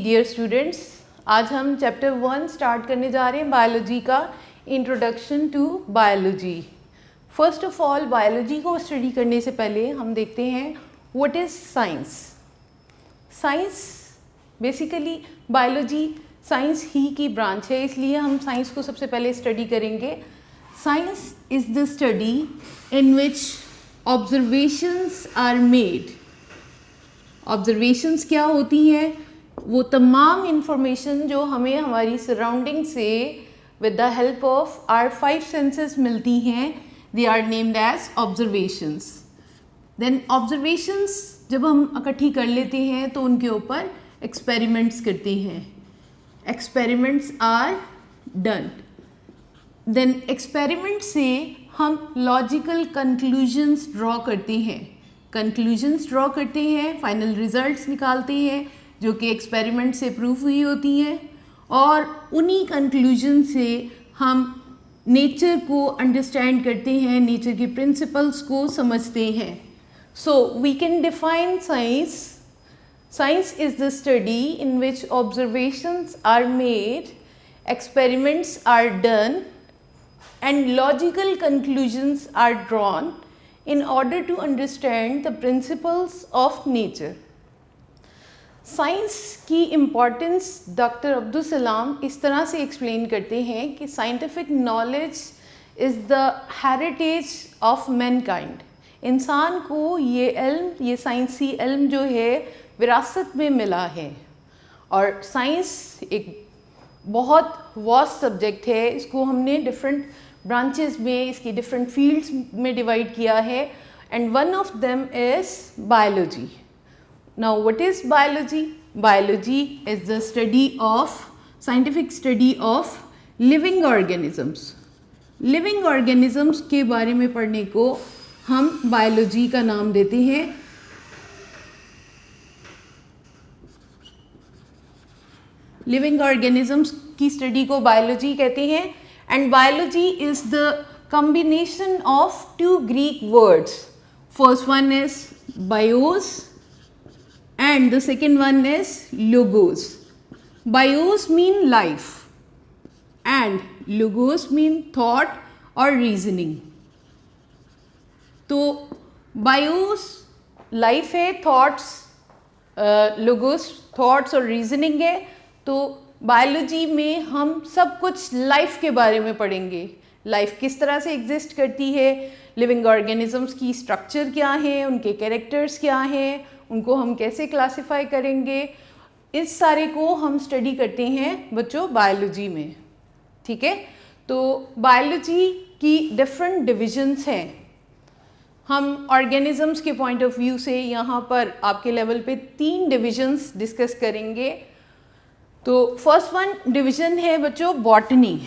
Dear students, आज हम chapter 1 start करने जा रहे हैं बायोलॉजी का, introduction to biology. First of all biology को स्टडी करने से पहले हम देखते हैं what is science. Science basically biology science ही की ब्रांच है, इसलिए हम साइंस को सबसे पहले स्टडी करेंगे। Science is the study in which observations are made. Observations क्या होती हैं? वो तमाम इंफॉर्मेशन जो हमें हमारी सराउंडिंग से with the help of our 5 senses मिलती हैं, they are named as observations. Then observations जब हम इकट्ठी कर लेते हैं तो उनके ऊपर एक्सपेरिमेंट्स करते हैं। Experiments are done. Then experiment से हम लॉजिकल कंक्लूजन्स ड्रॉ करते हैं। कंक्लूजन्स ड्रॉ करते हैं, फाइनल रिजल्ट्स निकालते हैं जो कि एक्सपेरिमेंट से प्रूफ हुई होती हैं, और उन्हीं कंक्लूजन से हम नेचर को अंडरस्टैंड करते हैं, नेचर के प्रिंसिपल्स को समझते हैं। So we can define science. Science is the study in which observations are made, experiments are done and logical conclusions are drawn in order to understand the principles of nature. Science की importance doctor Abdul Salam इस तरह से explain करते हैं कि scientific knowledge is the heritage of Mankind. इंसान को ये इल्म, ये साइंसी इल्म जो है विरासत में मिला है। और साइंस एक बहुत वास्ट सब्जेक्ट है, इसको हमने डिफरेंट ब्रांचेस में, इसकी डिफरेंट फील्ड्स में डिवाइड किया है, and one of them is biology. Now what is biology? Biology is the study of, scientific study of living organisms. Living organisms के बारे में पढ़ने को हम बायोलॉजी का नाम देते हैं। लिविंग ऑर्गेनिजम्स की स्टडी को बायोलॉजी कहते हैं। And biology is the combination of 2 Greek words. First one is bios and the second one is logos. Bios mean life and logos mean thought or reasoning. तो bios life है, thoughts, logos thoughts और reasoning है। तो biology में हम सब कुछ life के बारे में पढ़ेंगे। लाइफ किस तरह से एग्जिस्ट करती है, लिविंग ऑर्गेनिजम्स की स्ट्रक्चर क्या है, उनके कैरेक्टर्स क्या हैं, उनको हम कैसे क्लासिफाई करेंगे, इस सारे को हम स्टडी करते हैं बच्चों बायोलॉजी में। ठीक है, तो बायोलॉजी की डिफरेंट डिविजन्स हैं। हम ऑर्गेनिजम्स के पॉइंट ऑफ व्यू से यहाँ पर आपके लेवल पे 3 डिविजन्स डिस्कस करेंगे। तो फर्स्ट वन डिवीजन है बच्चों botany,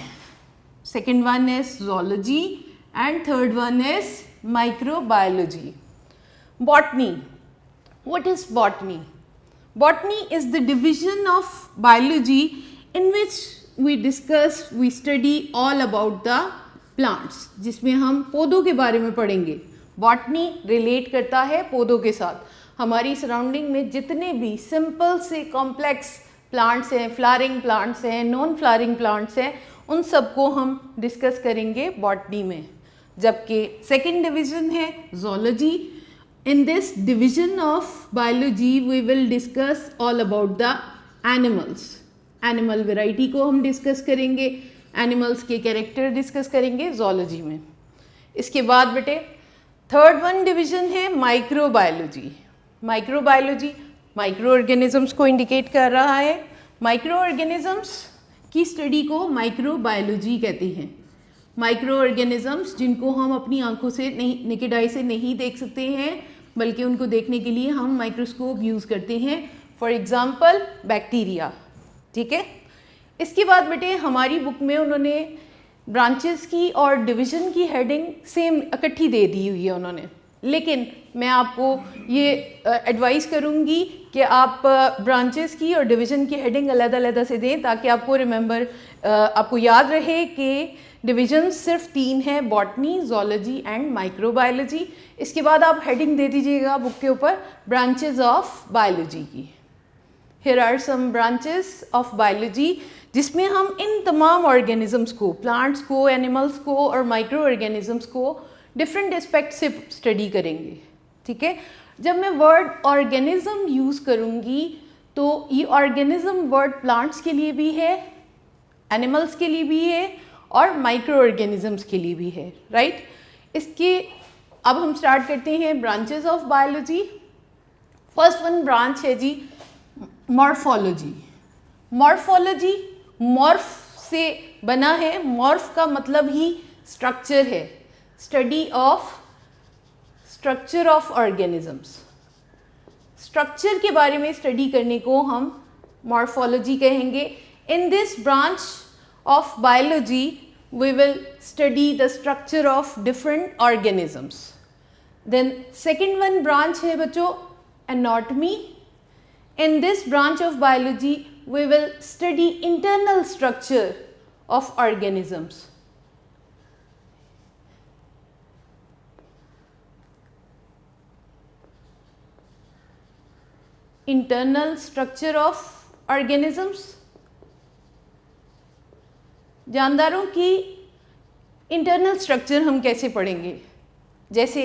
second one is zoology and third one is microbiology. Botany, what is botany? Botany is the division of biology in which we study all about the plants, जिसमें हम पौधों के बारे में पढ़ेंगे। Botany relate करता है पौधों के साथ। हमारी सराउंडिंग में जितने भी सिंपल से कॉम्प्लेक्स प्लांट्स हैं, फ्लावरिंग प्लांट्स हैं, नॉन फ्लावरिंग प्लांट्स हैं, उन सबको हम डिस्कस करेंगे बॉटनी में। जबकि सेकंड डिवीजन है zoology. In this division of biology we will discuss all about the animals. Animal variety को हम डिस्कस करेंगे, एनिमल्स के कैरेक्टर डिस्कस करेंगे ज़ूलॉजी में। इसके बाद बेटे थर्ड वन डिवीजन है माइक्रोबायोलॉजी। माइक्रोबायोलॉजी माइक्रो ऑर्गेनिजम्स को इंडिकेट कर रहा है। माइक्रो ऑर्गेनिजम्स की स्टडी को माइक्रोबायोलॉजी कहते हैं। माइक्रो ऑर्गेनिजम्स जिनको हम अपनी आंखों से नहीं, नेकेड आई से नहीं देख सकते हैं, बल्कि उनको देखने के लिए हम माइक्रोस्कोप यूज़ करते हैं। For example bacteria. ठीक है, इसके बाद बेटे हमारी बुक में उन्होंने ब्रांचेस की और डिवीज़न की हेडिंग सेम इकट्ठी दे दी हुई है उन्होंने, लेकिन मैं आपको ये एडवाइस करूँगी कि आप ब्रांचेस की और डिवीज़न की हेडिंग अलग-अलग से दें, ताकि आपको आपको याद रहे कि डिवीज़न सिर्फ 3 हैं, बॉटनी, ज़ूलॉजी एंड माइक्रोबायोलॉजी। इसके बाद आप हेडिंग दे दीजिएगा बुक के ऊपर ब्रांचेस ऑफ बायोलॉजी की। here are some branches of biology जिसमें हम इन तमाम ऑर्गेनिजम्स को, प्लांट्स को, एनिमल्स को और माइक्रो ऑर्गेनिजम्स को डिफरेंट एस्पेक्ट से स्टडी करेंगे. ठीक है. जब मैं वर्ड ऑर्गेनिज्म यूज़ करूँगी तो ये ऑर्गेनिज्म वर्ड प्लांट्स के लिए भी है, एनिमल्स के लिए भी है और माइक्रो ऑर्गेनिजम्स के लिए भी है. राइट. इसके अब हम स्टार्ट करते हैं branches of biology. First one branch है जी मॉर्फोलॉजी. मॉर्फोलॉजी मॉर्फ से बना है. मॉर्फ का मतलब ही स्ट्रक्चर है, study of structure of organisms. Structure के बारे में स्टडी करने को हम मॉर्फोलॉजी कहेंगे. इन this branch of biology we will study the structure of different organisms. Then second one branch है बच्चों anatomy. In this branch of biology we will study internal structure of organisms. Internal structure of organisms. जानदारों की internal structure हम कैसे पढ़ेंगे. जैसे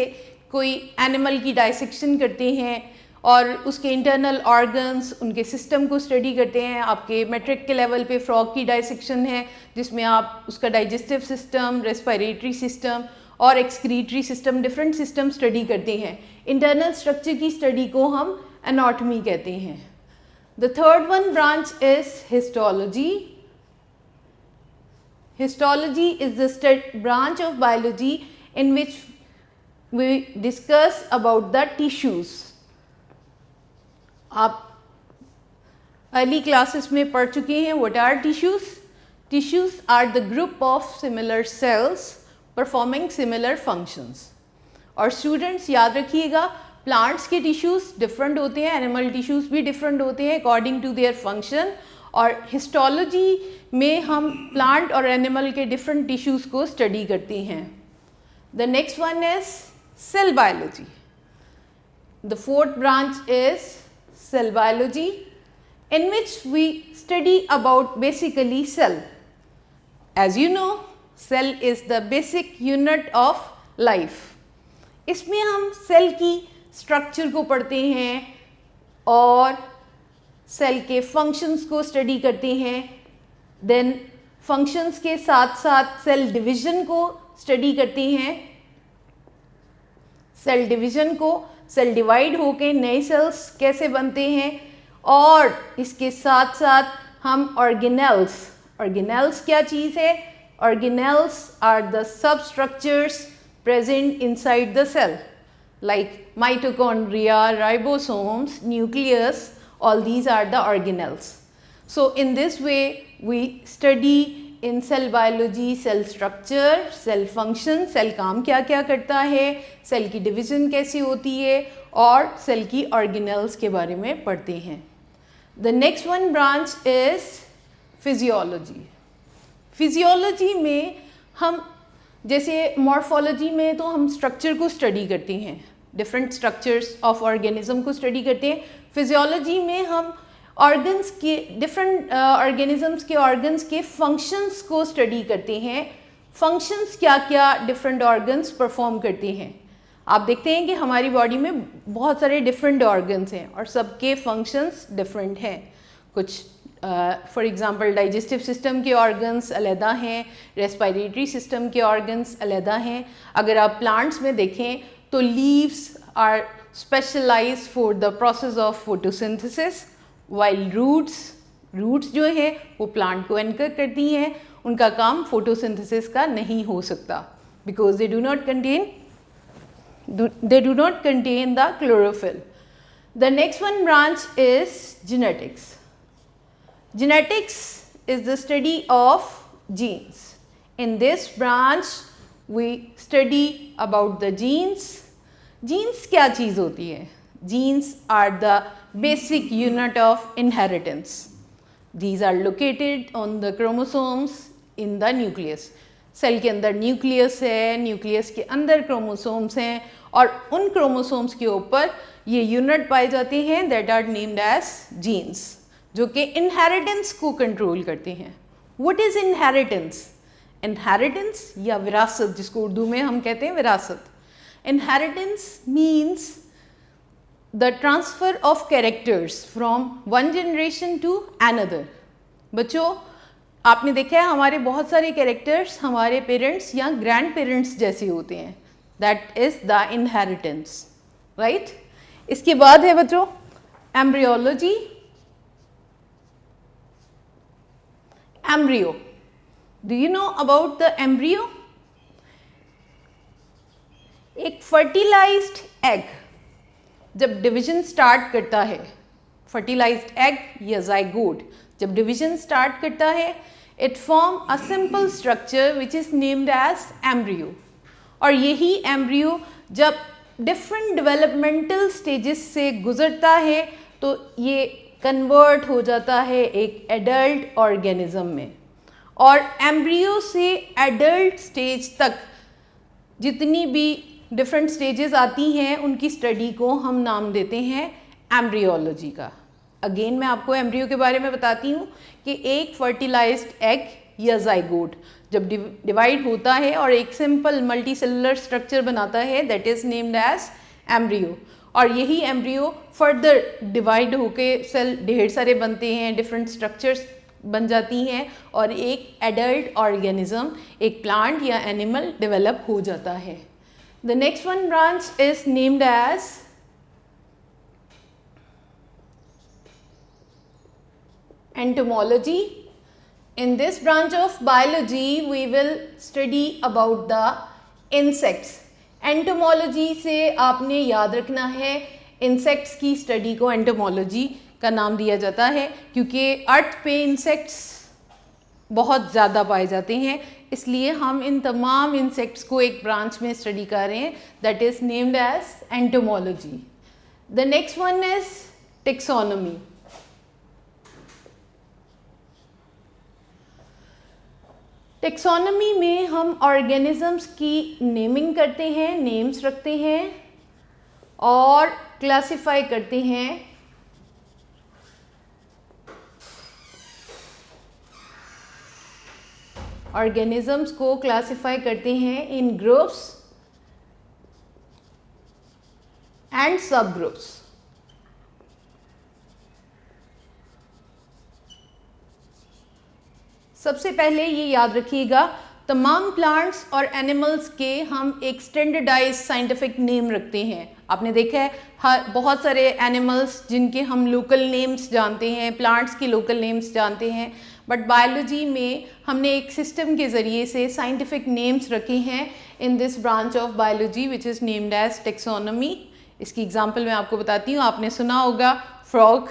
कोई animal की dissection करते हैं और उसके इंटरनल ऑर्गन्स, उनके सिस्टम को स्टडी करते हैं. आपके मैट्रिक के लेवल पे फ्रॉग की डाइसेक्शन है जिसमें आप उसका डाइजेस्टिव सिस्टम, रेस्पिरेटरी सिस्टम और excretory system, different system study करते हैं. इंटरनल स्ट्रक्चर की स्टडी को हम एनाटॉमी कहते हैं. The third one branch is histology. Histology is the branch of biology in which we discuss about the tissues. आप early classes में पढ़ चुके हैं. What are tissues? Tissues are the group of similar cells performing similar functions. और students याद रखिएगा plants के tissues different होते हैं, animal tissues भी different होते हैं according to their function. और हिस्टोलॉजी में हम प्लांट और एनिमल के डिफरेंट टिश्यूज़ को स्टडी करते हैं. The next one is cell biology. The fourth branch is cell biology in which we study about basically cell. As you know cell is the basic unit of life. इसमें हम cell की structure को पढ़ते हैं और cell के functions को study करते हैं. देन फंक्शंस के साथ साथ सेल डिवीज़न को स्टडी करते हैं. सेल डिवीज़न को, सेल डिवाइड होकर नए सेल्स कैसे बनते हैं. और इसके साथ साथ हम ऑर्गेनेल्स. ऑर्गेनेल्स क्या चीज़ है? Organelles are the sub structures present inside the cell like mitochondria, ribosomes, nucleus. All these are the organelles. So in this way we study in cell biology cell structure, cell function, cell काम क्या क्या करता है, cell की division कैसी होती है और सेल की ऑर्गेनेल्स के बारे में पढ़ते हैं. The next one branch is physiology. Physiology में हम जैसे मॉर्फोलॉजी में तो हम स्ट्रक्चर को स्टडी करते हैं, डिफरेंट स्ट्रक्चर्स ऑफ ऑर्गेनिज्म को स्टडी करते हैं. फिजियोलॉजी में हम ऑर्गन्स के, डिफरेंट ऑर्गेनिजम्स के ऑर्गन्स के फंक्शंस को स्टडी करते हैं. फंक्शंस क्या क्या डिफरेंट ऑर्गन्स परफॉर्म करते हैं. आप देखते हैं कि हमारी बॉडी में बहुत सारे डिफरेंट ऑर्गन्स हैं और सबके फंक्शंस डिफरेंट हैं. कुछ फॉर एग्जांपल डाइजेस्टिव सिस्टम के ऑर्गन्स अलहदा हैं, रेस्पिरेटरी सिस्टम के ऑर्गन्स अलहदा हैं. अगर आप प्लांट्स में देखें तो leaves are specialized for the process of photosynthesis, while roots जो हैं वो प्लांट को एंकर करती हैं. उनका काम फोटोसिंथेसिस का नहीं हो सकता because they do not contain the chlorophyll. The next one branch is genetics. Genetics is the study of genes. In this branch we study about the genes. Genes क्या चीज़ होती है? Genes are the basic unit of inheritance. These are located on the chromosomes in the nucleus. Cell के अंदर nucleus है, nucleus के अंदर chromosomes हैं और उन क्रोमोसोम्स के ऊपर ये यूनिट पाए जाते हैं that are named as genes. जो कि इनहेरिटेंस को कंट्रोल करते हैं। What is inheritance? इनहेरिटेंस या विरासत, जिसको उर्दू में हम कहते हैं विरासत। Inheritance means the transfer of characters from one generation to another. बच्चों, आपने देखा है हमारे बहुत सारे कैरेक्टर्स हमारे पेरेंट्स या ग्रैंड पेरेंट्स जैसे होते हैं। That is the inheritance, right. इसके बाद है बच्चों embryology. Embryo, do you know about the embryo? एक फर्टिलाइज्ड एग जब डिवीजन स्टार्ट करता है, फर्टिलाइज्ड एग या जाइगोट जब डिवीजन स्टार्ट करता है, it form a simple structure which is named as embryo. और यही एम्ब्रियो जब डिफरेंट डेवलपमेंटल स्टेजेस से गुजरता है तो ये कन्वर्ट हो जाता है एक एडल्ट ऑर्गेनिज्म में। और एम्ब्रियो से एडल्ट स्टेज तक जितनी भी डिफरेंट स्टेजेस आती हैं उनकी स्टडी को हम नाम देते हैं एम्ब्रियोलॉजी का। अगेन मैं आपको एम्ब्रियो के बारे में बताती हूँ कि एक फर्टिलाइज्ड एग या जाइगोट जब डिवाइड होता है और एक सिंपल मल्टी सेलुलर स्ट्रक्चर बनाता है, that is named as embryo. और यही एम्ब्रियो फर्दर डिवाइड होके सेल ढेर सारे बनते हैं, डिफरेंट स्ट्रक्चर्स बन जाती हैं और एक एडल्ट ऑर्गेनिज्म, एक प्लांट या एनिमल डेवलप हो जाता है। The next one branch is named as entomology. In this branch of biology, we will study about the insects. Entomology से आपने याद रखना है insects की स्टडी को entomology का नाम दिया जाता है क्योंकि अर्थ पे insects बहुत ज़्यादा पाए जाते हैं, इसलिए हम इन तमाम इंसेक्ट्स को एक ब्रांच में स्टडी कर रहे हैं, that is named as entomology. The next one is taxonomy. Taxonomy में हम ऑर्गेनिजम्स की नेमिंग करते हैं, नेम्स रखते हैं और क्लासिफाई करते हैं ऑर्गेनिजम्स को क्लासिफाई करते हैं इन ग्रुप्स एंड सब ग्रुप्स। सबसे पहले ये याद रखिएगा, तमाम प्लांट्स और एनिमल्स के हम एक स्टैंडर्डाइज साइंटिफिक नेम रखते हैं। आपने देखा है बहुत सारे एनिमल्स जिनके हम लोकल नेम्स जानते हैं, प्लांट्स के लोकल नेम्स जानते हैं, बट बायोलॉजी में हमने एक सिस्टम के ज़रिए से साइंटिफिक नेम्स रखे हैं in this branch of biology which is named as taxonomy. इसकी एग्जांपल मैं आपको बताती हूँ, आपने सुना होगा frog,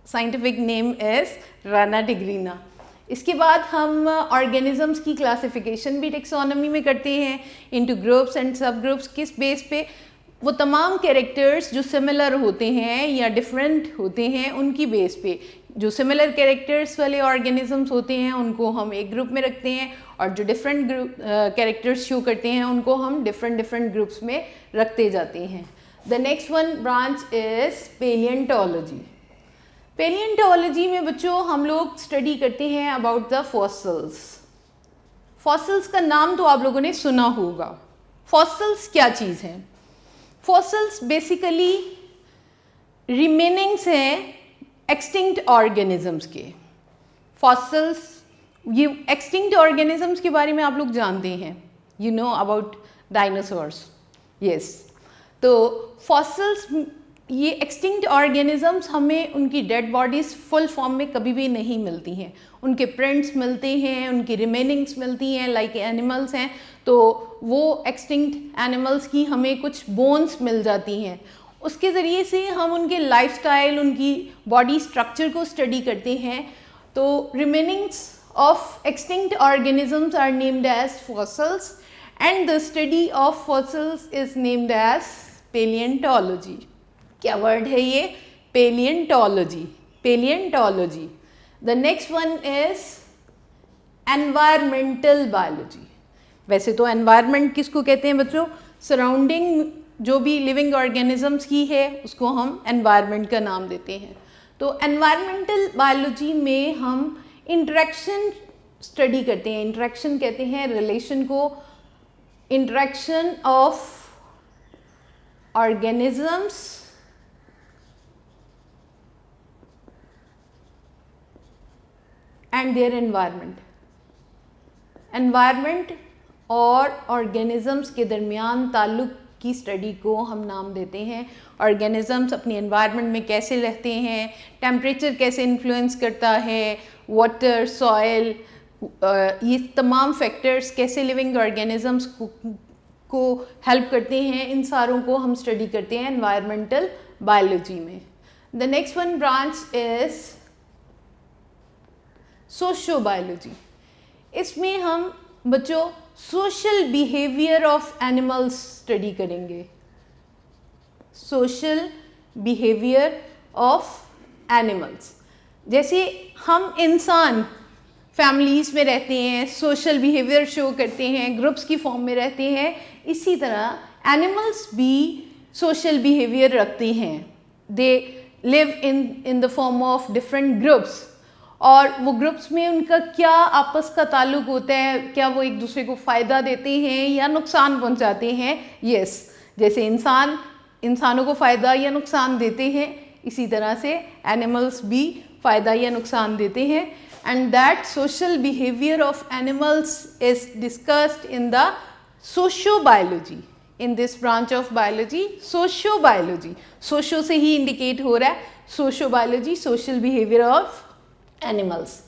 scientific name is Rana tigrina. इसके बाद हम ऑर्गेनिजम्स की क्लासिफिकेशन भी टेक्सोनॉमी में करते हैं इनटू ग्रुप्स एंड सब ग्रुप्स। किस बेस पे? वो तमाम कैरेक्टर्स जो सिमिलर होते हैं या डिफरेंट होते हैं उनकी बेस पे। जो सिमिलर कैरेक्टर्स वाले ऑर्गेनिजम्स होते हैं उनको हम एक ग्रुप में रखते हैं और जो डिफरेंट ग्रुप कैरेक्टर्स शो करते हैं उनको हम डिफरेंट ग्रुप्स में रखते जाते हैं। The next one branch is paleontology. Paleontology में बच्चों हम लोग स्टडी करते हैं अबाउट द फॉसिल्स। फॉसिल्स का नाम तो आप लोगों ने सुना होगा। फॉसिल्स क्या चीज़ है? फॉसिल्स बेसिकली रिमेनिंग्स हैं एक्सटिंक्ट ऑर्गेनिजम्स के। फॉसिल्स, ये एक्सटिंक्ट ऑर्गेनिजम्स के बारे में आप लोग जानते हैं, you know about dinosaurs, yes. तो फॉसिल्स, ये एक्सटिंक्ट ऑर्गेनिजम्स हमें उनकी डेड बॉडीज़ फुल फॉर्म में कभी भी नहीं मिलती हैं, उनके प्रिंट्स मिलते हैं, उनकी रिमेनिंग्स मिलती हैं, लाइक एनिमल्स हैं तो वो एक्सटिंक्ट एनिमल्स की हमें कुछ बोन्स मिल जाती हैं। उसके ज़रिए से हम उनके लाइफस्टाइल, उनकी बॉडी स्ट्रक्चर को स्टडी करते हैं। तो remainings of extinct organisms are named as fossils and the study of fossils is named as paleontology. क्या वर्ड है ये? Paleontology, paleontology. The next one is environmental biology. वैसे तो एनवायरनमेंट किसको कहते हैं बच्चों? सराउंडिंग जो भी लिविंग ऑर्गेनिजम्स की है उसको हम एनवायरनमेंट का नाम देते हैं। तो एनवायरमेंटल बायोलॉजी में हम इंटरेक्शन स्टडी करते हैं। इंटरेक्शन कहते हैं रिलेशन को, interaction of organisms and their environment. Environment और ऑर्गेनिजम्स के दरमियान ताल्लुक़ की स्टडी को हम नाम देते हैं। ऑर्गेनिजम्स अपनी एनवायरनमेंट में कैसे रहते हैं, टेम्परेचर कैसे इन्फ्लुएंस करता है, वाटर, सॉइल, ये तमाम फैक्टर्स कैसे लिविंग ऑर्गेनिजम्स को हेल्प करते हैं, इन सारों को हम स्टडी करते हैं एनवायरमेंटल बायोलॉजी में। The next one branch is socio biology. इसमें हम बच्चों social behaviour of animals study करेंगे। सोशल बिहेवियर ऑफ एनिमल्स, जैसे हम इंसान फैमिलीज़ में रहते हैं, सोशल बिहेवियर शो करते हैं, ग्रुप्स की फॉर्म में रहते हैं, इसी तरह एनिमल्स भी सोशल बिहेवियर रखते हैं। They live in the form of different groups, और वो ग्रुप्स में उनका क्या आपस का ताल्लुक होता है, क्या वो एक दूसरे को फ़ायदा देते हैं या नुकसान पहुंचाते हैं। यस, जैसे इंसानों को फ़ायदा या नुकसान देते हैं, इसी तरह से एनिमल्स भी फ़ायदा या नुकसान देते हैं। And that social behaviour of animals is discussed in the socio biology. In this branch of biology, socio biology, socio से ही इंडिकेट हो रहा है, socio biology, social behaviour of animals.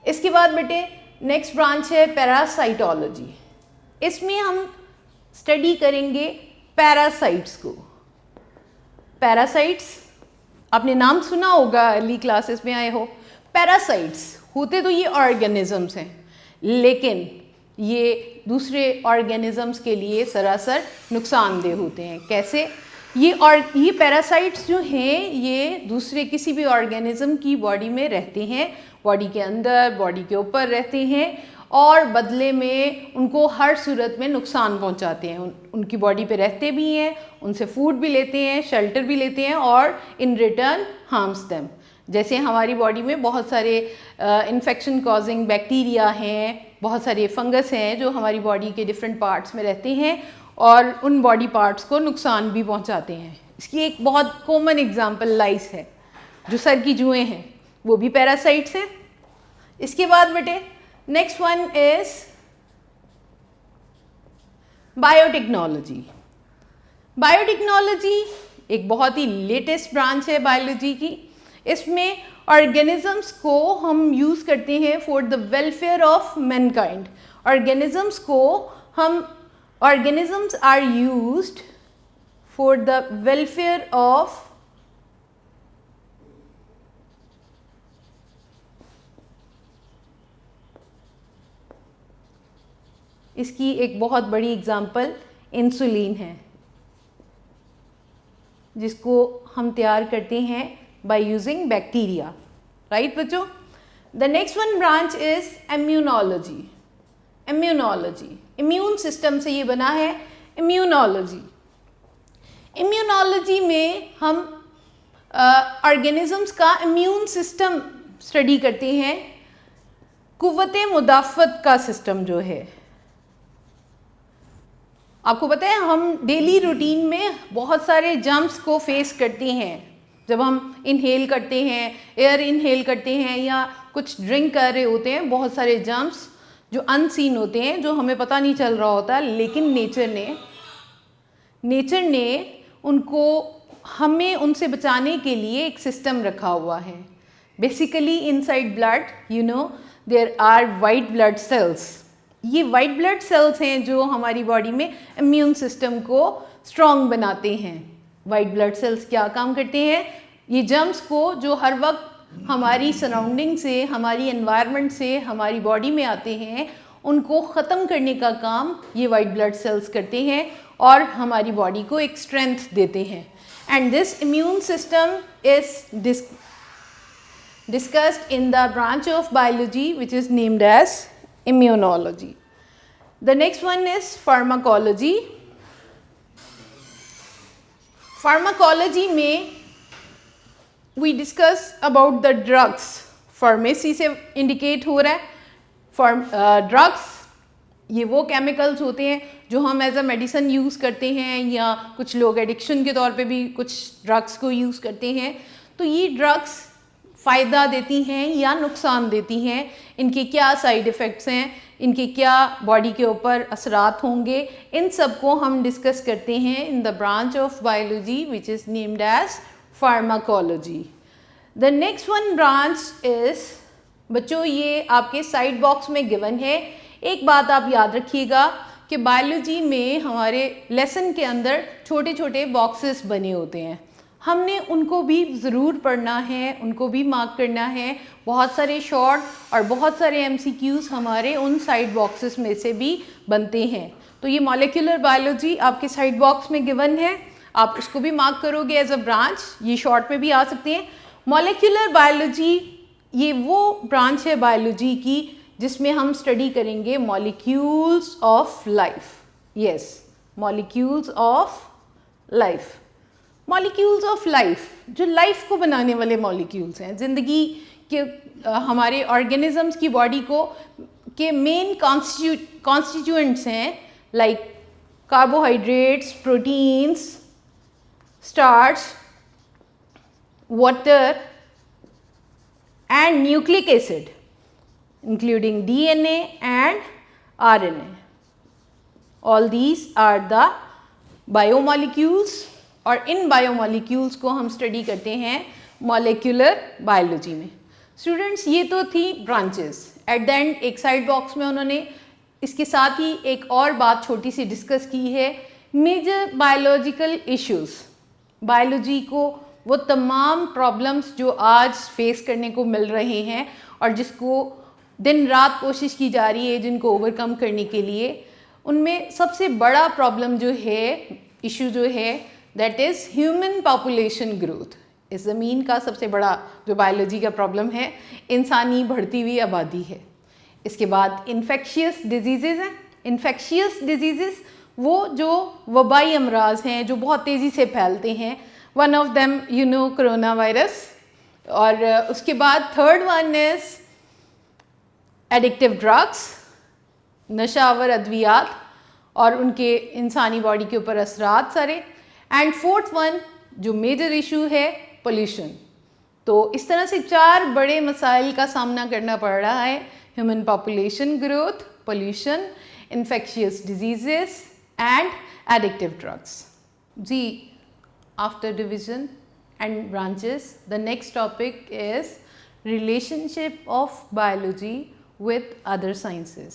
इसके बाद बेटे नेक्स्ट ब्रांच है पैरासाइटोलॉजी। इसमें हम स्टडी करेंगे पैरासाइट्स को। पैरासाइट्स आपने नाम सुना होगा, अर्ली क्लासेस में आए हो। पैरासाइट्स होते तो ये ऑर्गेनिजम्स हैं, लेकिन ये दूसरे ऑर्गेनिजम्स के लिए सरासर नुकसानदेह होते हैं। कैसे? ये पैरासाइट्स जो हैं ये दूसरे किसी भी ऑर्गेनिज्म की बॉडी में रहते हैं, बॉडी के अंदर, बॉडी के ऊपर रहते हैं, और बदले में उनको हर सूरत में नुकसान पहुंचाते हैं। उनकी बॉडी पे रहते भी हैं, उनसे फूड भी लेते हैं, शेल्टर भी लेते हैं, और इन रिटर्न हार्म्स देम। जैसे हमारी बॉडी में बहुत सारे इन्फेक्शन कॉजिंग बैक्टीरिया हैं, बहुत सारे फंगस हैं जो हमारी बॉडी के डिफरेंट पार्ट्स में रहते हैं और उन बॉडी पार्ट्स को नुकसान भी पहुंचाते हैं। इसकी एक बहुत कॉमन एग्जांपल लाइस है, जो सर की जुएँ हैं वो भी पैरासाइट्स हैं। इसके बाद बेटे next one is biotechnology. Biotechnology एक बहुत ही लेटेस्ट ब्रांच है बायोलॉजी की। इसमें ऑर्गेनिजम्स को हम यूज़ करते हैं for the welfare of Mankind. Organisms are used for the welfare of इसकी एक बहुत बड़ी एग्जाम्पल इंसुलिन है, जिसको हम तैयार करते हैं बाय यूजिंग बैक्टीरिया। राइट बच्चों? The next one branch is immunology. Immune system से ये बना है इम्यूनोलॉजी। इम्यूनोलॉजी में हम ऑर्गेनिजम्स का इम्यून सिस्टम स्टडी करते हैं। कुव्वते मुदाफ़त का सिस्टम जो है, आपको पता है हम डेली रूटीन में बहुत सारे जर्म्स को फेस करते हैं। जब हम इनहेल करते हैं, एयर इनहेल करते हैं, या कुछ ड्रिंक कर रहे होते हैं, बहुत सारे जर्म्स जो अनसीन होते हैं, जो हमें पता नहीं चल रहा होता, लेकिन नेचर ने उनको, हमें उनसे बचाने के लिए एक सिस्टम रखा हुआ है। Basically inside blood there are white blood cells. ये वाइट ब्लड सेल्स हैं जो हमारी बॉडी में इम्यून सिस्टम को स्ट्रॉन्ग बनाते हैं। वाइट ब्लड सेल्स क्या काम करते हैं? ये जर्म्स को जो हर वक्त हमारी सराउंडिंग से, हमारी एनवायरनमेंट से हमारी बॉडी में आते हैं, उनको ख़त्म करने का काम ये वाइट ब्लड सेल्स करते हैं और हमारी बॉडी को एक स्ट्रेंथ देते हैं। And this immune system is discussed in the branch of biology which is named as immunology. The next one is pharmacology. Pharmacology में we discuss about the drugs, pharmacy से इंडिकेट हो रहा है। Drugs ये वो chemicals होते हैं जो हम एज अ मेडिसिन यूज़ करते हैं, या कुछ लोग एडिक्शन के तौर पे भी कुछ ड्रग्स को यूज़ करते हैं। तो ये ड्रग्स फ़ायदा देती हैं या नुकसान देती हैं, इनके क्या साइड इफ़ेक्ट्स हैं, इनके क्या बॉडी के ऊपर असरात होंगे, इन सब को हम डिस्कस करते हैं in the branch of biology which is named as pharmacology. The next one branch is, बच्चों ये आपके साइड बॉक्स में गिवन है। एक बात आप याद रखिएगा कि बायोलॉजी में हमारे लेसन के अंदर छोटे छोटे बॉक्सेस बने होते हैं, हमने उनको भी ज़रूर पढ़ना है, उनको भी मार्क करना है। बहुत सारे शॉर्ट और बहुत सारे MCQs हमारे उन साइड बॉक्सेस में से भी बनते हैं। तो ये मॉलिक्यूलर बायोलॉजी आपके साइड बॉक्स में गिवन है, आप उसको भी मार्क करोगे एज अ ब्रांच, ये शॉर्ट में भी आ सकते हैं। मॉलिक्यूलर बायोलॉजी ये वो ब्रांच है बायोलॉजी की जिसमें हम स्टडी करेंगे molecules of life. Yes, molecules of life. Molecules of life, जो लाइफ को बनाने वाले मॉलिक्यूल्स हैं, ज़िंदगी के हमारे ऑर्गेनिजम्स की बॉडी को के मेन कॉन्स्टिट्यूएंट्स हैं, like carbohydrates, proteins, starch, water and nucleic acid including DNA and RNA. All these are the biomolecules, और इन बायोमोलिक्यूल्स को हम स्टडी करते हैं मॉलिक्यूलर बायोलॉजी में। स्टूडेंट्स ये तो थी ब्रांचेस। एट द एंड एक साइड बॉक्स में उन्होंने इसके साथ ही एक और बात छोटी सी डिस्कस की है, मेजर बायोलॉजिकल इश्यूज। बायोलॉजी को वो तमाम प्रॉब्लम्स जो आज फेस करने को मिल रहे हैं और जिसको दिन रात कोशिश की जा रही है जिनको ओवरकम करने के लिए, उनमें सबसे बड़ा प्रॉब्लम जो है, इशू जो है, that is human population growth. इस ज़मीन का सबसे बड़ा जो बायोलॉजी का प्रॉब्लम है, इंसानी बढ़ती हुई आबादी है। इसके बाद इन्फेक्शियस डिजीज़ेज़ हैं। इन्फेक्शियस डिजीज़ेज़ वो जो वबाई अमराज हैं जो बहुत तेज़ी से फैलते हैं, one of them you know corona virus. और उसके बाद third one is addictive drugs, नशावर अद्वियात और उनके इंसानी बॉडी के ऊपर असरात सारे। एंड फोर्थ वन जो मेजर इशू है, पोल्यूशन। तो इस तरह से 4 बड़े मसाइल का सामना करना पड़ रहा है, human population growth, pollution, infectious diseases and addictive drugs. जी, after division and branches, the next topic is relationship of biology with other sciences.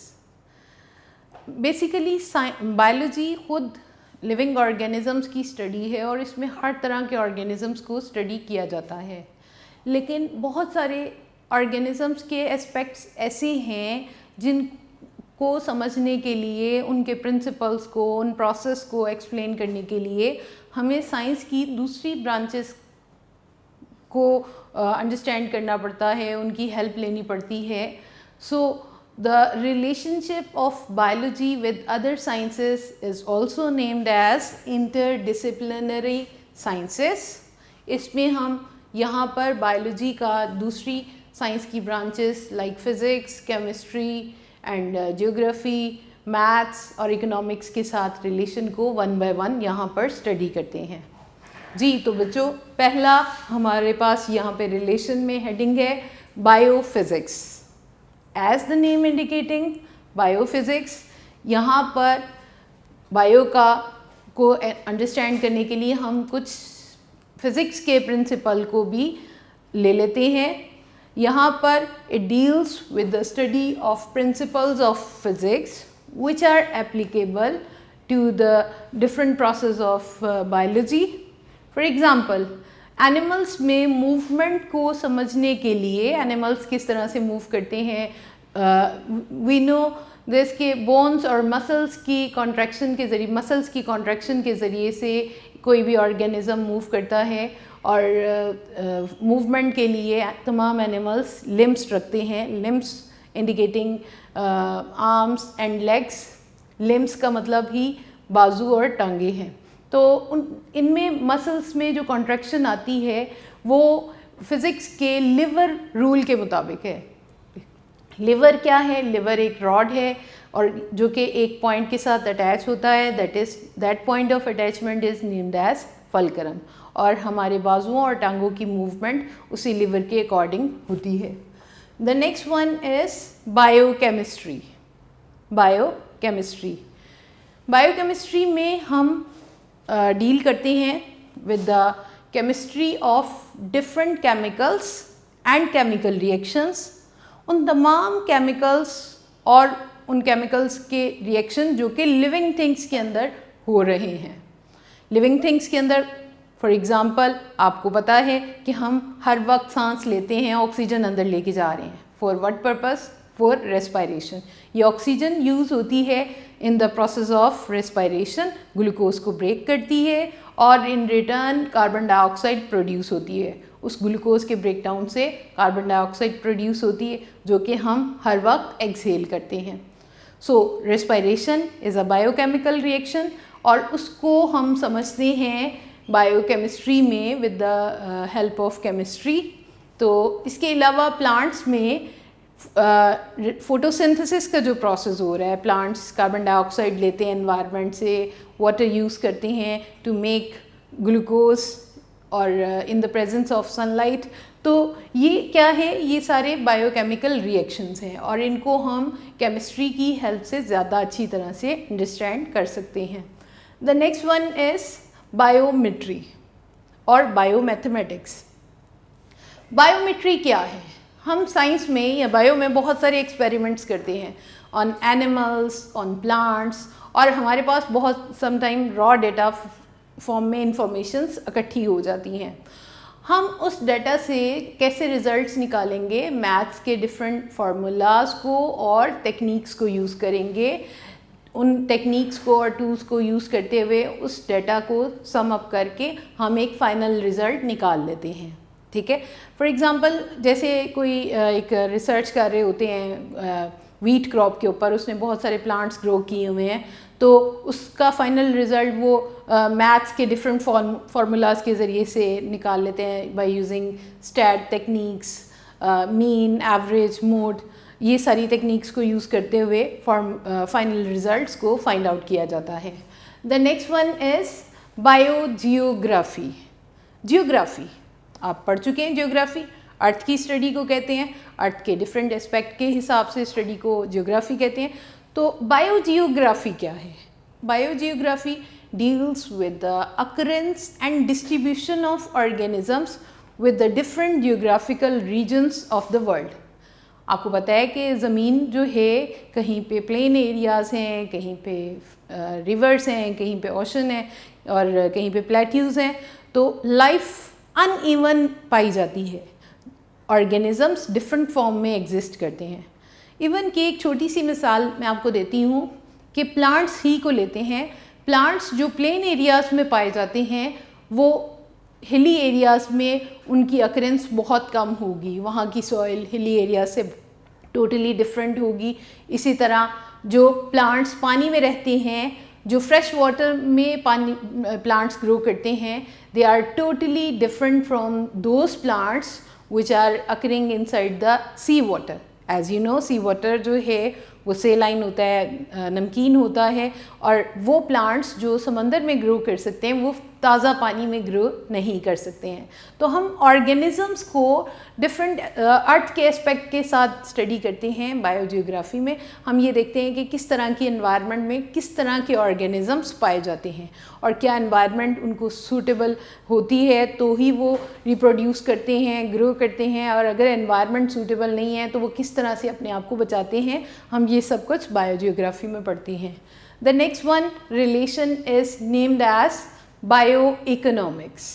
Basically biology खुद लिविंग ऑर्गेनिजम्स की स्टडी है और इसमें हर तरह के ऑर्गेनिजम्स को स्टडी किया जाता है, लेकिन बहुत सारे ऑर्गेनिजम्स के एस्पेक्ट्स ऐसे हैं जिनको समझने के लिए, उनके प्रिंसिपल्स को, उन प्रोसेस को एक्सप्लेन करने के लिए हमें साइंस की दूसरी ब्रांचेस को अंडरस्टैंड करना पड़ता है, उनकी हेल्प लेनी पड़ती है। So the relationship of biology with other sciences is also named as interdisciplinary sciences. इसमें हम यहाँ पर बायोलॉजी का दूसरी साइंस की branches like physics, chemistry and geography, maths और इकोनॉमिक्स के साथ रिलेशन को 1 by 1 यहाँ पर स्टडी करते हैं। जी, तो बच्चों पहला हमारे पास यहाँ पे रिलेशन में हेडिंग है biophysics. As the name indicating, biophysics, यहाँ पर बायो को अंडरस्टैंड करने के लिए हम कुछ फिज़िक्स के प्रिंसिपल को भी ले लेते हैं। यहाँ पर it deals with the study of principles of physics which are applicable to the different process of biology. For example, animals में मूवमेंट को समझने के लिए, एनिमल्स किस तरह से मूव करते हैं, वी नो दिस के बोन्स और मसल्स की कॉन्ट्रैक्शन के ज़रिए, मसल्स की कॉन्ट्रैक्शन के ज़रिए से कोई भी ऑर्गेनिज़म मूव करता है, और मूवमेंट के लिए तमाम एनिमल्स लिम्स रखते हैं। Limbs indicating arms and legs. Limbs का मतलब ही बाजू और टांगे हैं। तो इनमें मसल्स में जो कॉन्ट्रैक्शन आती है वो फिज़िक्स के लिवर रूल के मुताबिक है। लिवर क्या है? लिवर एक रॉड है और जो कि एक पॉइंट के साथ अटैच होता है, that point of attachment is named as fulcrum, और हमारे बाजुओं और टांगों की मूवमेंट उसी लिवर के अकॉर्डिंग होती है। The next one is biochemistry. Biochemistry में हम डील करते हैं with the chemistry of different chemicals and chemical reactions. उन तमाम केमिकल्स और उन केमिकल्स के रिएक्शन जो कि लिविंग थिंग्स के अंदर हो रहे हैं। लिविंग थिंग्स के अंदर फॉर एग्ज़ाम्पल आपको पता है कि हम हर वक्त सांस लेते हैं, ऑक्सीजन अंदर लेके जा रहे हैं। For what purpose? For respiration. ये ऑक्सीजन यूज़ होती है in the process of respiration, glucose को ब्रेक करती है और in return carbon dioxide produce होती है। उस ग्लूकोज के ब्रेकडाउन से कार्बन डाइऑक्साइड प्रोड्यूस होती है जो कि हम हर वक्त एक्सहेल करते हैं। So respiration is a biochemical reaction और उसको हम समझते हैं बायोकेमिस्ट्री में with the help of chemistry. तो इसके अलावा प्लांट्स में फोटोसिंथेसिस का जो प्रोसेस हो रहा है, प्लांट्स कार्बन डाइऑक्साइड लेते हैं एनवायरनमेंट से, वाटर यूज़ करते हैं टू मेक ग्लूकोज और in the presence of sunlight. तो ये क्या है? ये सारे बायोकेमिकल रिएक्शंस हैं और इनको हम केमिस्ट्री की हेल्प से ज़्यादा अच्छी तरह से अंडरस्टैंड कर सकते हैं। The next one is biometry और बायोमैथमेटिक्स। बायोमेट्री क्या है? हम साइंस में या बायो में बहुत सारे एक्सपेरिमेंट्स करते हैं ऑन एनिमल्स, ऑन प्लांट्स, और हमारे पास बहुत समटाइम रॉ डेटा फॉर्म में इंफॉर्मेशंस इकट्ठी हो जाती हैं। हम उस डाटा से कैसे रिजल्ट्स निकालेंगे? मैथ्स के डिफरेंट फार्मूलाज को और टेक्निक्स को यूज़ करेंगे। उन टेक्निक्स को और टूल्स को यूज़ करते हुए उस डाटा को सम अप करके हम एक फ़ाइनल रिज़ल्ट निकाल लेते हैं। ठीक है। फॉर एग्ज़ाम्पल जैसे कोई एक रिसर्च कर रहे होते हैं वीट क्रॉप के ऊपर, उसने बहुत सारे प्लांट्स ग्रो किए हुए हैं, तो उसका फाइनल रिज़ल्ट वो मैथ्स के डिफरेंट फार्मूलाज के ज़रिए से निकाल लेते हैं by using stat techniques, mean, average, mode, ये सारी टेक्निक्स को यूज़ करते हुए फाइनल रिज़ल्ट्स को फाइंड आउट किया जाता है। The next one is biogeography. Geography आप पढ़ चुके हैं। जियोग्राफी अर्थ की स्टडी को कहते हैं, अर्थ के डिफरेंट एस्पेक्ट के हिसाब से स्टडी को जियोग्राफी कहते हैं। तो बायोजियोग्राफी क्या है? Biogeography deals with the occurrence and distribution of organisms with the different geographical regions of the world. आपको पता है कि ज़मीन जो है कहीं पे प्लेन एरियाज़ हैं, कहीं पे रिवर्स हैं, कहीं पे ओशन है और कहीं पे प्लेट्यूज़ हैं। तो लाइफ अनइवन पाई जाती है, ऑर्गेनिजम्स डिफरेंट फॉर्म में एग्जिस्ट करते हैं। इवन कि एक छोटी सी मिसाल मैं आपको देती हूँ कि प्लांट्स ही को लेते हैं। प्लांट्स जो प्लेन एरियाज़ में पाए जाते हैं वो हिली एरियाज़ में उनकी अकरेंस बहुत कम होगी, वहाँ की सॉइल हिली एरिया से टोटली डिफरेंट होगी। इसी तरह जो प्लांट्स पानी में रहते हैं, जो फ्रेश वाटर में पानी प्लांट्स ग्रो करते हैं, they are totally different from those plants which are occurring inside the sea water. As you know, sea water जो है वो सेलाइन होता है, नमकीन होता है, और वो प्लांट्स जो समंदर में ग्रो कर सकते हैं वो ताज़ा पानी में ग्रो नहीं कर सकते हैं। तो हम ऑर्गेनिजम्स को डिफरेंट अर्थ के एस्पेक्ट के साथ स्टडी करते हैं। बायोजियोग्राफी में हम ये देखते हैं कि किस तरह की एनवायरनमेंट में किस तरह के ऑर्गेनिजम्स पाए जाते हैं और क्या एनवायरनमेंट उनको सूटेबल होती है तो ही वो रिप्रोड्यूस करते हैं, ग्रो करते हैं, और अगर एनवायरनमेंट सूटेबल नहीं है तो वो किस तरह से अपने आप को बचाते हैं। हम ये सब कुछ बायोजियोग्राफी में पढ़ते हैं। The next one relation is named as bio economics.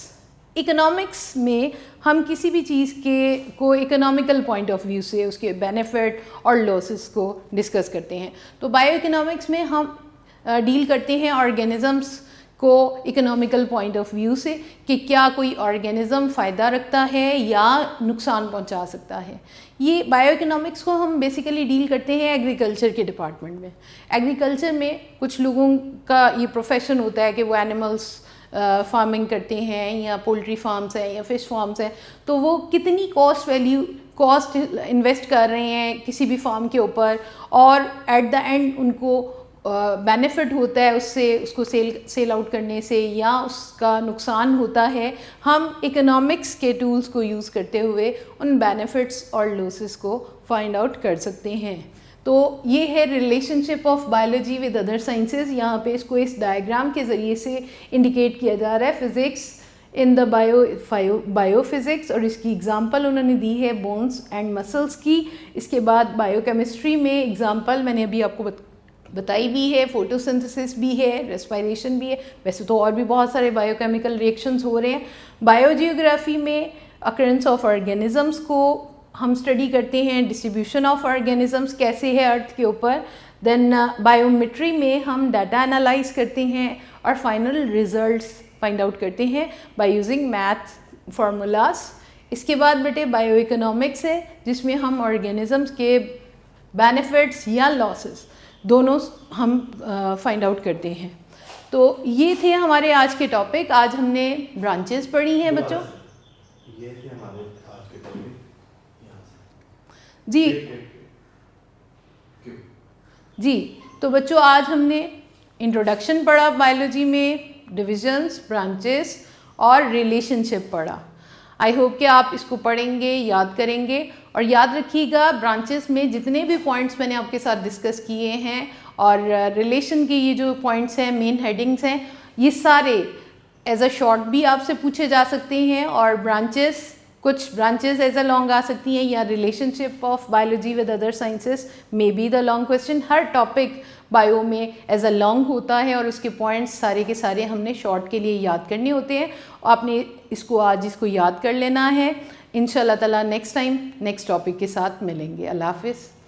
Economics में हम किसी भी चीज़ के को इकोनॉमिकल पॉइंट ऑफ व्यू से उसके बेनिफिट और लॉसेस को डिस्कस करते हैं। तो बायो इकोनॉमिक्स में हम डील करते हैं ऑर्गेनिजम्स को इकोनॉमिकल पॉइंट ऑफ व्यू से कि क्या कोई ऑर्गेनिज़म फ़ायदा रखता है या नुकसान पहुंचा सकता है। ये बायो इकोनॉमिक्स को हम बेसिकली डील करते हैं एग्रीकल्चर के डिपार्टमेंट में। एग्रीकल्चर में कुछ लोगों का ये प्रोफेशन होता है कि वो एनिमल्स फार्मिंग करते हैं या पोल्ट्री फार्म्स हैं या फिश फार्म्स हैं, तो वो कितनी कॉस्ट इन्वेस्ट कर रहे हैं किसी भी फार्म के ऊपर, और एट द एंड उनको बेनिफिट होता है उससे, उसको सेल आउट करने से, या उसका नुकसान होता है। हम इकोनॉमिक्स के टूल्स को यूज़ करते हुए उन बेनिफिट्स और लॉसेस को फाइंड आउट कर सकते हैं। तो ये है relationship of biology with other sciences. यहाँ पे इसको इस डायग्राम के ज़रिए से इंडिकेट किया जा रहा है, फिज़िक्स इन द बायोफिज़िक्स, और इसकी एग्जांपल उन्होंने दी है बोन्स एंड मसल्स की। इसके बाद बायोकेमिस्ट्री में एग्जांपल मैंने अभी आपको बताई भी है, फोटोसिंथेसिस भी है, रेस्पिरेशन भी है, वैसे तो और भी बहुत सारे बायोकेमिकल रिएक्शंस हो रहे हैं। बायोजियोग्राफी में अकरेंस ऑफ ऑर्गेनिजम्स को हम स्टडी करते हैं, डिस्ट्रीब्यूशन ऑफ ऑर्गेनिजम्स कैसे है अर्थ के ऊपर। देन बायोमेट्री में हम डाटा एनालाइज करते हैं और फाइनल रिजल्ट्स फाइंड आउट करते हैं बाय यूजिंग मैथ फार्मूलाज। इसके बाद बेटे बायो इकोनॉमिक्स है, जिसमें हम ऑर्गेनिजम्स के बेनिफिट्स या लॉसेस दोनों हम फाइंड आउट करते हैं। तो ये थे हमारे आज के टॉपिक। आज हमने ब्रांचेस पढ़ी हैं बच्चों। ये थे हमारे आज के टॉपिक जी जी। तो बच्चों आज हमने इंट्रोडक्शन पढ़ा बायोलॉजी में, डिविजन्स, ब्रांचेस और रिलेशनशिप पढ़ा। आई होप कि आप इसको पढ़ेंगे, याद करेंगे, और याद रखिएगा ब्रांचेस में जितने भी पॉइंट्स मैंने आपके साथ डिस्कस किए हैं और रिलेशन के ये जो पॉइंट्स हैं, मेन हेडिंग्स हैं, ये सारे एज अ शॉर्ट भी आपसे पूछे जा सकते हैं, और कुछ ब्रांचेस एज अ लॉन्ग आ सकती हैं, या relationship of biology with other sciences may be the long question. Her topic bio में एज अ लॉन्ग होता है और उसके पॉइंट्स सारे के सारे हमने शॉर्ट के लिए याद करने होते हैं। आपने आज इसको याद कर लेना है। इंशाल्लाह ताला नेक्स्ट टाइम नेक्स्ट टॉपिक के साथ मिलेंगे। अल्लाह हाफिज़।